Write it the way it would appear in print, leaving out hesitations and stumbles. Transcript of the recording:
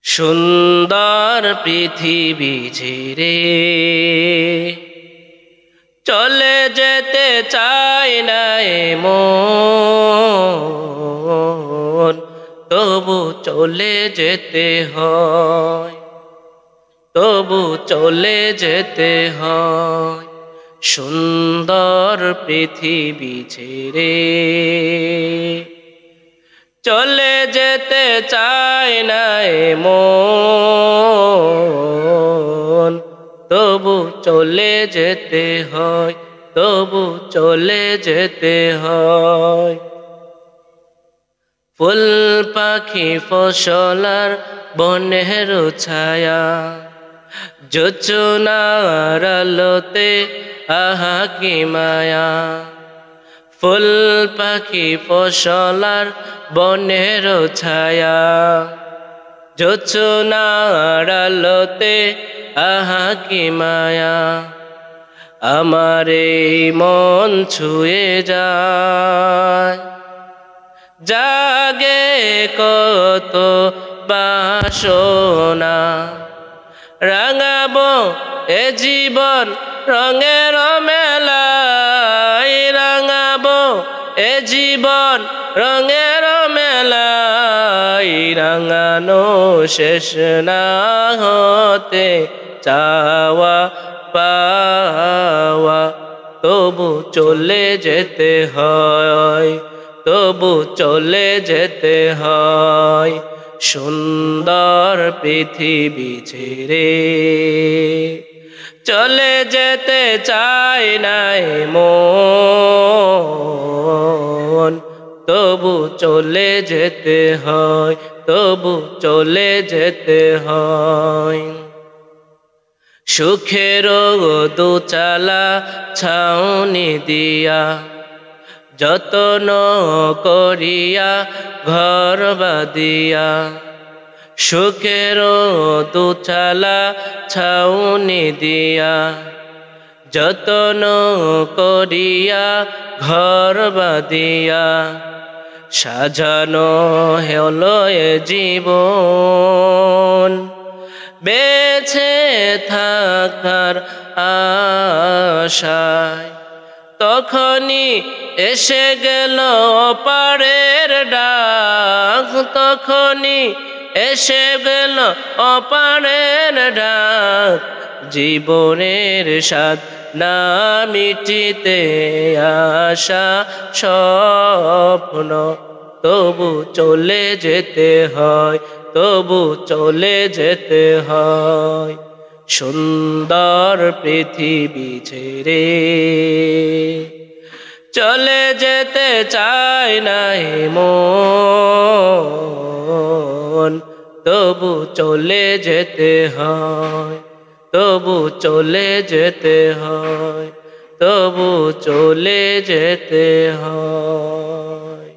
সুন্দর পৃথিবী ছেড়ে চলে যেতে চাই না মন, তবু চলে যেতে হয়, তবু চলে যেতে হয়। সুন্দর পৃথিবী ছেড়ে চলে যেতে চাই না মন, তবু চলে যেতে হয়, তবু চলে যেতে হয়। ফুল পাখি ফসলার বনের ছায়া, যোচনার আলোতে আহা কি মায়া। ফুল পাখি ফসলার বনের ছায়া, যোচনার আলোতে আহা কি মায়া। আমার এই মন ছুঁয়ে যায়, জাগে কত বাসনা। রাঙাবো এ জীবন রঙের মেলায়, রাঙাবো এ জীবন রঙের মেলায়। রাঙানো শেষ না হতে চাওয়া পাওয়া, তবু চলে যেতে হয়, তবু চলে যেতে হয়। সুন্দর পৃথিবী ছেড়ে চলে যেতে চাই না মন, তবু চলে যেতে হয়, তবু চলে যেতে হয়। সুখের দোচালা ছাউনি দিয়া, যতন করিয়া ঘর বাঁধিয়া। সুখের দোচালা ছাউনি দিয়া, যতন করিয়া ঘর বাঁধিয়া। সাজানো হলো এ জীবন, বেঁচে থাকার আশায়। তখনই এসে গেল অপারের ডাক, তখনই এসে গেল অপারের ডাক। জীবনের স্বাদ না মিটিতে আশা স্বপ্ন, তবু চলে যেতে হয়, তবু চলে যেতে হয়। সুন্দর পৃথিবী ছেড়ে চলে যেতে চাই না মন, তবু চলে যেতে হয়, তবু চলে যেতে হয়, তবু চলে যেতে হয়।